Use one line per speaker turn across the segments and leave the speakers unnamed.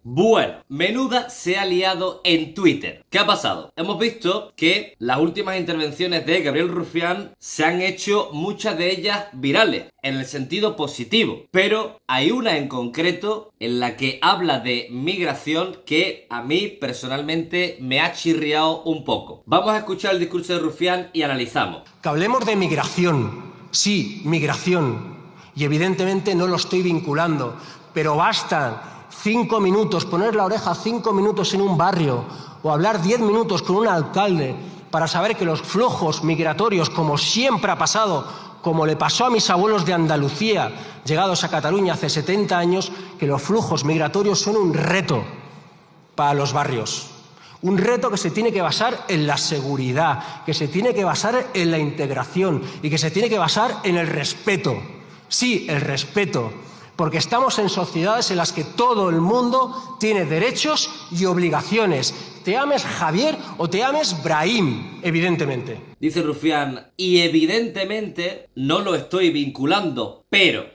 Bueno, menuda se ha liado en Twitter. ¿Qué ha pasado? Hemos visto que las últimas intervenciones de Gabriel Rufián se han hecho muchas de ellas virales, en el sentido positivo. Pero hay una en concreto en la que habla de migración que a mí personalmente me ha chirriado un poco. Vamos a escuchar el discurso de Rufián y analizamos.
Que hablemos de migración. Sí, migración. Y evidentemente no lo estoy vinculando, pero bastan 5 minutos, poner la oreja 5 minutos en un barrio o hablar 10 minutos con un alcalde para saber que los flujos migratorios, como siempre ha pasado, como le pasó a mis abuelos de Andalucía, llegados a Cataluña hace 70 años, que los flujos migratorios son un reto para los barrios. Un reto que se tiene que basar en la seguridad, que se tiene que basar en la integración y que se tiene que basar en el respeto. Sí, el respeto. Porque estamos en sociedades en las que todo el mundo tiene derechos y obligaciones. Te llames Javier o te llames Brahim, evidentemente.
Dice Rufián, y evidentemente no lo estoy vinculando, pero,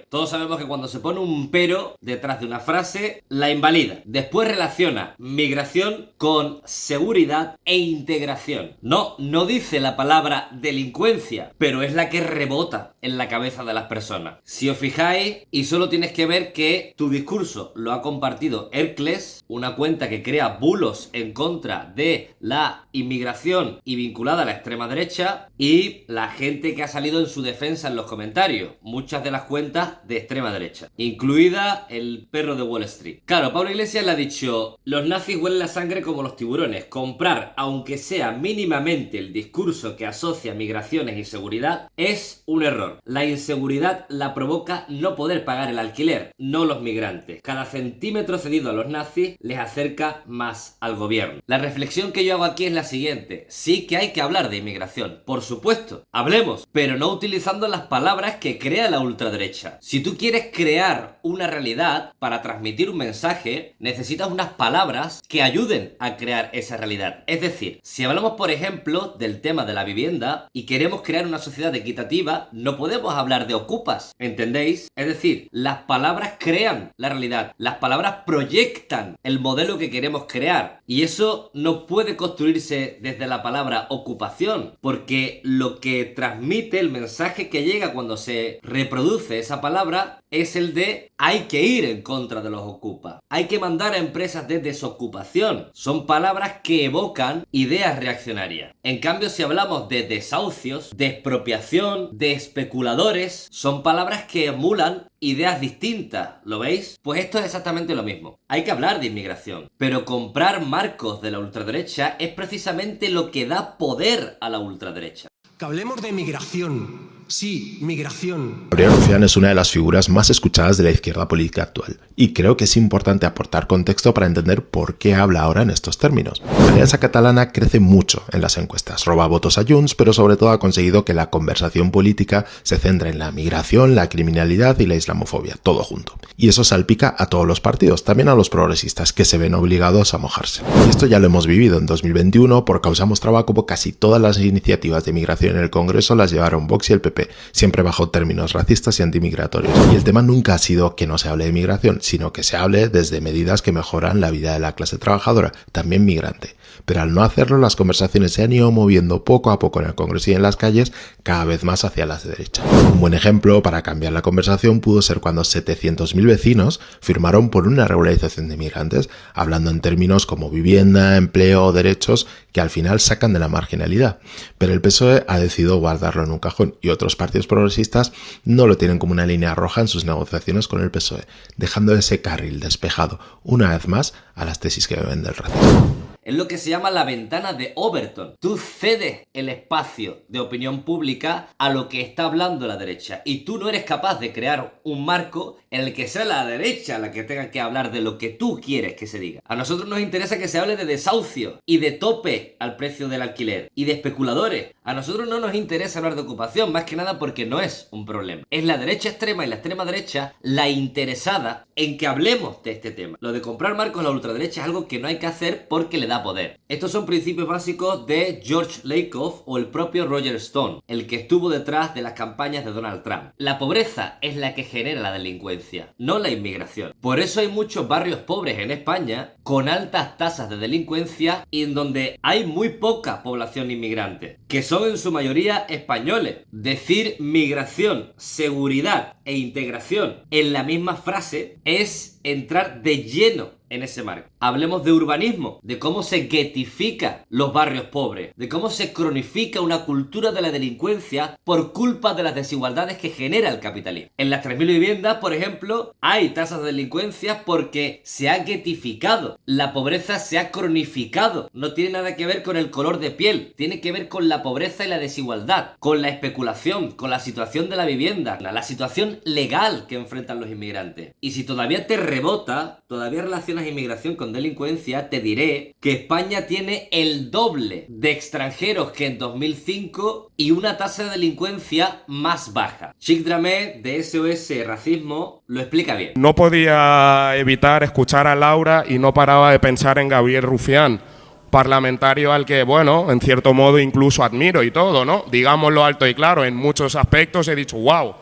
todos sabemos que cuando se pone un pero detrás de una frase, la invalida. Después relaciona migración con seguridad e integración. No dice la palabra delincuencia, pero es la que rebota en la cabeza de las personas. Si os fijáis, y solo tienes que ver que tu discurso lo ha compartido Hercles, una cuenta que crea bulos en contra de la inmigración y vinculada a la extrema derecha, y la gente que ha salido en su defensa en los comentarios, muchas de las cuentas de extrema derecha, incluida el perro de Wall Street. Claro, Pablo Iglesias le ha dicho: los nazis huelen la sangre como los tiburones. Comprar, aunque sea mínimamente, el discurso que asocia migraciones y seguridad es un error. La inseguridad la provoca no poder pagar el alquiler, no los migrantes. Cada centímetro cedido a los nazis les acerca más al gobierno. La reflexión que yo hago aquí es la siguiente: sí que hay que hablar de inmigración, por supuesto, hablemos, pero no utilizando las palabras que crea la ultraderecha. Si tú quieres crear una realidad para transmitir un mensaje, necesitas unas palabras que ayuden a crear esa realidad. Es decir, si hablamos, por ejemplo, del tema de la vivienda y queremos crear una sociedad equitativa, no podemos hablar de ocupas, ¿entendéis? Es decir, las palabras crean la realidad, las palabras proyectan el modelo que queremos crear, y eso no puede construirse desde la palabra ocupación, porque lo que transmite, el mensaje que llega cuando se reproduce esa palabra, es el de hay que ir en contra de los ocupas, hay que mandar a empresas de desocupación. Son palabras que evocan ideas reaccionarias. En cambio, si hablamos de desahucios, de expropiación, de especuladores, son palabras que emulan ideas distintas, ¿lo veis? Pues esto es exactamente lo mismo. Hay que hablar de inmigración, pero comprar marcos de la ultraderecha es precisamente lo que da poder a la ultraderecha.
Que hablemos de migración. Sí, migración.
Gabriel Rufián es una de las figuras más escuchadas de la izquierda política actual, y creo que es importante aportar contexto para entender por qué habla ahora en estos términos. La Alianza Catalana crece mucho en las encuestas, roba votos a Junts, pero sobre todo ha conseguido que la conversación política se centre en la migración, la criminalidad y la islamofobia, todo junto. Y eso salpica a todos los partidos, también a los progresistas, que se ven obligados a mojarse. Y esto ya lo hemos vivido en 2021, por causa mostraba como casi todas las iniciativas de migración en el Congreso las llevaron Vox y el PP, siempre bajo términos racistas y antimigratorios. Y el tema nunca ha sido que no se hable de migración, sino que se hable desde medidas que mejoran la vida de la clase trabajadora, también migrante. Pero al no hacerlo, las conversaciones se han ido moviendo poco a poco en el Congreso y en las calles, cada vez más hacia las derechas. Un buen ejemplo para cambiar la conversación pudo ser cuando 700.000 vecinos firmaron por una regularización de migrantes, hablando en términos como vivienda, empleo o derechos que al final sacan de la marginalidad. Pero el PSOE ha decidido guardarlo en un cajón, y otros partidos progresistas no lo tienen como una línea roja en sus negociaciones con el PSOE, dejando ese carril despejado una vez más a las tesis que beben del racismo.
Es lo que se llama la ventana de Overton. Tú cedes el espacio de opinión pública a lo que está hablando la derecha, y tú no eres capaz de crear un marco en el que sea la derecha la que tenga que hablar de lo que tú quieres que se diga. A nosotros nos interesa que se hable de desahucio y de tope al precio del alquiler y de especuladores. A nosotros no nos interesa hablar de ocupación, más que nada porque no es un problema. Es la derecha extrema y la extrema derecha la interesada en que hablemos de este tema. Lo de comprar marcos a la ultraderecha es algo que no hay que hacer porque le da da poder. Estos son principios básicos de George Lakoff o el propio Roger Stone, el que estuvo detrás de las campañas de Donald Trump. La pobreza es la que genera la delincuencia, no la inmigración. Por eso hay muchos barrios pobres en España con altas tasas de delincuencia y en donde hay muy poca población inmigrante, que son en su mayoría españoles. Decir migración, seguridad e integración en la misma frase es entrar de lleno en ese marco. Hablemos de urbanismo, de cómo se guetifican los barrios pobres, de cómo se cronifica una cultura de la delincuencia por culpa de las desigualdades que genera el capitalismo. En las 3.000 viviendas, por ejemplo, hay tasas de delincuencia porque se ha guetificado. La pobreza se ha cronificado. No tiene nada que ver con el color de piel, tiene que ver con la pobreza y la desigualdad, con la especulación, con la situación de la vivienda, la situación legal que enfrentan los inmigrantes. Y si todavía te rebota, todavía relacionas inmigración con delincuencia, te diré que España tiene el doble de extranjeros que en 2005 y una tasa de delincuencia más baja. Chic Dramé de SOS Racismo lo explica bien.
No podía evitar escuchar a Laura y no paraba de pensar en Gabriel Rufián, parlamentario al que, bueno, en cierto modo incluso admiro y todo, ¿no? Digámoslo alto y claro, en muchos aspectos he dicho wow,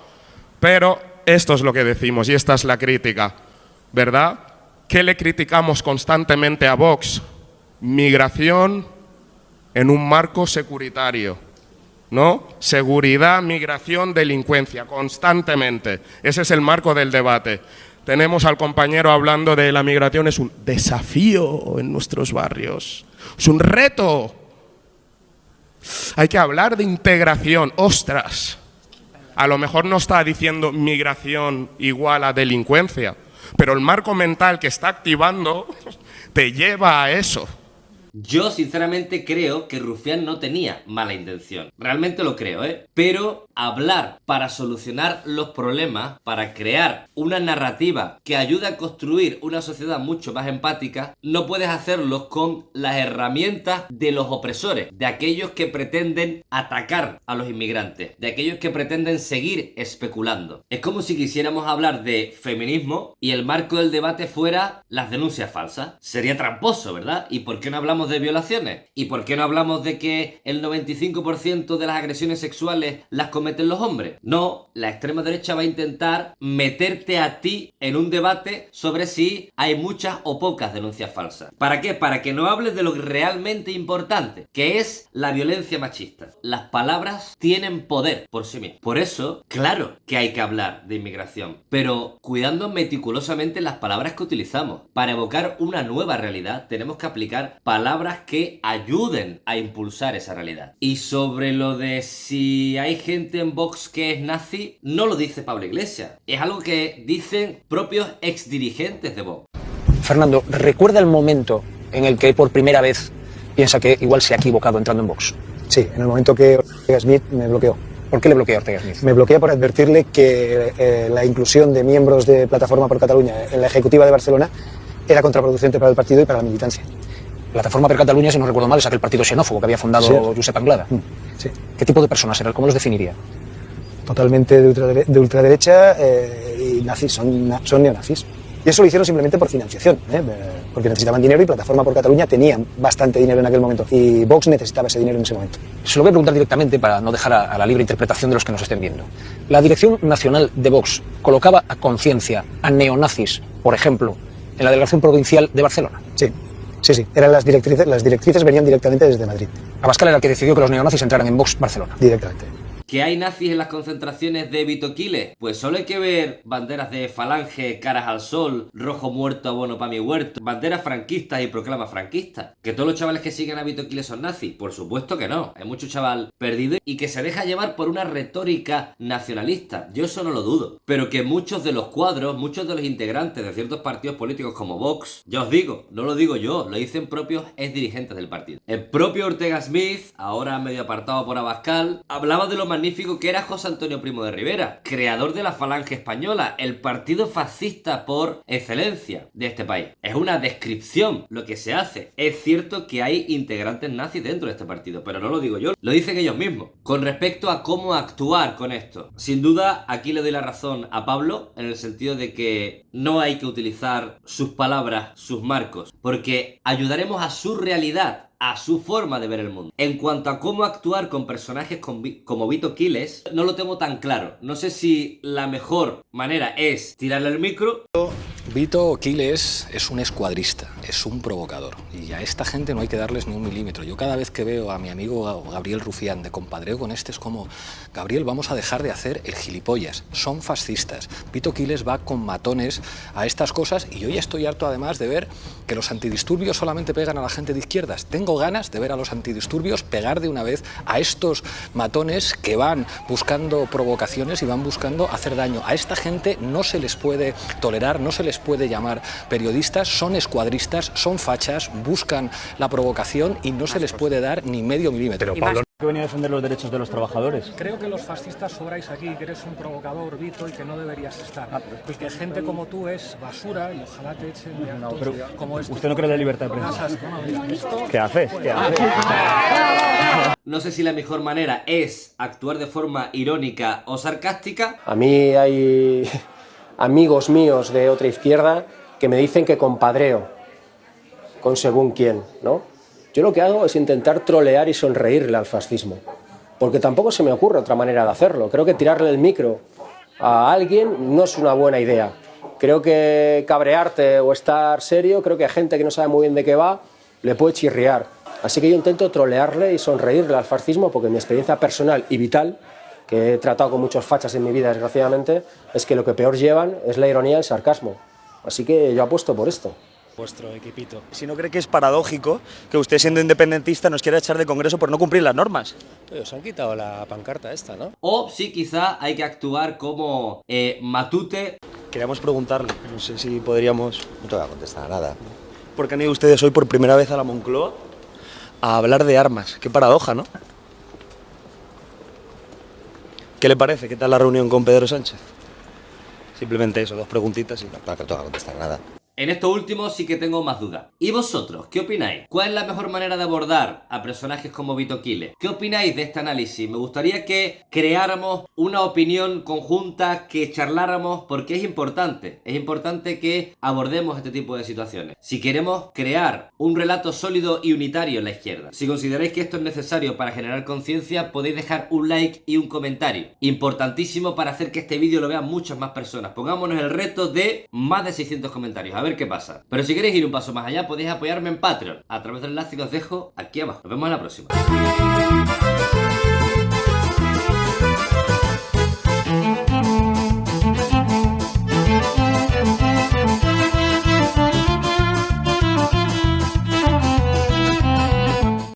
pero esto es lo que decimos y esta es la crítica, ¿verdad? ¿Qué le criticamos constantemente a Vox? Migración en un marco securitario, ¿no? Seguridad, migración, delincuencia, constantemente. Ese es el marco del debate. Tenemos al compañero hablando de la migración, es un desafío en nuestros barrios, es un reto. Hay que hablar de integración, ostras. A lo mejor no está diciendo migración igual a delincuencia, pero el marco mental que está activando te lleva a eso.
Yo sinceramente creo que Rufián no tenía mala intención. Realmente lo creo, Pero hablar para solucionar los problemas, para crear una narrativa que ayude a construir una sociedad mucho más empática, no puedes hacerlo con las herramientas de los opresores, de aquellos que pretenden atacar a los inmigrantes, de aquellos que pretenden seguir especulando. Es como si quisiéramos hablar de feminismo y el marco del debate fuera las denuncias falsas. Sería tramposo, ¿verdad? ¿Y por qué no hablamos de violaciones? ¿Y por qué no hablamos de que el 95% de las agresiones sexuales las cometen los hombres? No, la extrema derecha va a intentar meterte a ti en un debate sobre si hay muchas o pocas denuncias falsas. ¿Para qué? Para que no hables de lo realmente importante, que es la violencia machista. Las palabras tienen poder por sí mismas. Por eso, claro que hay que hablar de inmigración, pero cuidando meticulosamente las palabras que utilizamos. Para evocar una nueva realidad, tenemos que aplicar palabras que ayuden a impulsar esa realidad. Y sobre lo de si hay gente en Vox que es nazi, no lo dice Pablo Iglesias. Es algo que dicen propios exdirigentes de Vox.
Fernando, ¿recuerda el momento en el que por primera vez piensa que igual se ha equivocado entrando en Vox?
Sí, en el momento que Ortega Smith me bloqueó.
¿Por qué le bloquea Ortega Smith?
Me bloquea por advertirle que la inclusión de miembros de Plataforma por Cataluña en la ejecutiva de Barcelona era contraproducente para el partido y para la militancia.
Plataforma per Cataluña, si no recuerdo mal, es aquel partido xenófobo que había fundado Josep Anglada.
Sí.
¿Qué tipo de personas eran? ¿Cómo los definiría?
Totalmente de ultraderecha y nazis, son neonazis. Y eso lo hicieron simplemente por financiación, porque necesitaban dinero y Plataforma por Cataluña tenían bastante dinero en aquel momento. Y Vox necesitaba ese dinero en ese momento.
Se lo voy a preguntar directamente para no dejar a la libre interpretación de los que nos estén viendo. ¿La dirección nacional de Vox colocaba a conciencia a neonazis, por ejemplo, en la delegación provincial de Barcelona?
Sí. Sí, eran las directrices venían directamente desde Madrid.
Abascal era el que decidió que los neonazis entraran en Vox Barcelona.
Directamente.
¿Que hay nazis en las concentraciones de Bitoquiles? Pues solo hay que ver banderas de Falange, caras al sol, rojo muerto, abono pa' mi huerto, banderas franquistas y proclamas franquistas. ¿Que todos los chavales que siguen a Bitoquiles son nazis? Por supuesto que no. Hay mucho chaval perdido y que se deja llevar por una retórica nacionalista. Yo eso no lo dudo. Pero que muchos de los cuadros, muchos de los integrantes de ciertos partidos políticos como Vox, ya os digo, no lo digo yo, lo dicen propios exdirigentes del partido. El propio Ortega Smith, ahora medio apartado por Abascal, hablaba de lo magnífico magnífico que era José Antonio Primo de Rivera, creador de la Falange Española, el partido fascista por excelencia de este país. Es una descripción lo que se hace. Es cierto que hay integrantes nazis dentro de este partido, pero no lo digo yo, lo dicen ellos mismos. Con respecto a cómo actuar con esto, sin duda aquí le doy la razón a Pablo en el sentido de que no hay que utilizar sus palabras, sus marcos, porque ayudaremos a su realidad, a su forma de ver el mundo. En cuanto a cómo actuar con personajes como Vito Quiles, no lo tengo tan claro. No sé si la mejor manera es tirarle el micro.
Vito Quiles es un escuadrista, es un provocador, y a esta gente no hay que darles ni un milímetro. Yo cada vez que veo a mi amigo Gabriel Rufián de compadreo con este es como: Gabriel, vamos a dejar de hacer el gilipollas, son fascistas. Vito Quiles va con matones a estas cosas, y yo ya estoy harto además de ver que los antidisturbios solamente pegan a la gente de izquierdas. Tengo ganas de ver a los antidisturbios pegar de una vez a estos matones que van buscando provocaciones y van buscando hacer daño. A esta gente no se les puede tolerar, no se les puede llamar periodistas, son escuadristas, son fachas, buscan la provocación y no se les puede dar ni medio milímetro.
Pero Pablo, que venía a defender los derechos de los trabajadores.
Creo que los fascistas sobráis aquí, que eres un provocador, Vito, y que no deberías estar. Y que gente como tú es basura y ojalá te echen de actos como esto.
¿Usted no cree en la libertad de prensa? ¿Qué haces? ¿Qué haces?
No sé si la mejor manera es actuar de forma irónica o sarcástica.
A mí hay amigos míos de otra izquierda que me dicen que compadreo con según quién, ¿no? Yo lo que hago es intentar trolear y sonreírle al fascismo, porque tampoco se me ocurre otra manera de hacerlo. Creo que tirarle el micro a alguien no es una buena idea. Creo que cabrearte o estar serio, creo que a gente que no sabe muy bien de qué va, le puede chirriar. Así que yo intento trolearle y sonreírle al fascismo, porque mi experiencia personal y vital, que he tratado con muchos fachas en mi vida, desgraciadamente, es que lo que peor llevan es la ironía y el sarcasmo. Así que yo apuesto por esto.
Vuestro equipito. Si no cree que es paradójico que usted, siendo independentista, nos quiera echar de Congreso por no cumplir las normas.
Os han quitado la pancarta esta, ¿no?
O sí, quizá hay que actuar como Matute.
Queríamos preguntarle, no sé si podríamos...
No te voy a contestar nada.
Porque han ido ustedes hoy por primera vez a la Moncloa a hablar de armas. Qué paradoja, ¿no? ¿Qué le parece? ¿Qué tal la reunión con Pedro Sánchez? Simplemente eso, dos preguntitas y...
No te voy a contestar nada.
En esto último sí que tengo más dudas. ¿Y vosotros? ¿Qué opináis? ¿Cuál es la mejor manera de abordar a personajes como Vito Quiles? ¿Qué opináis de este análisis? Me gustaría que creáramos una opinión conjunta, que charláramos, porque es importante. Es importante que abordemos este tipo de situaciones. Si queremos crear un relato sólido y unitario en la izquierda. Si consideráis que esto es necesario para generar conciencia, podéis dejar un like y un comentario. Importantísimo para hacer que este vídeo lo vean muchas más personas. Pongámonos el reto de más de 600 comentarios. A ver qué pasa. Pero si queréis ir un paso más allá, podéis apoyarme en Patreon a través del enlace que os dejo aquí abajo. Nos vemos en la próxima.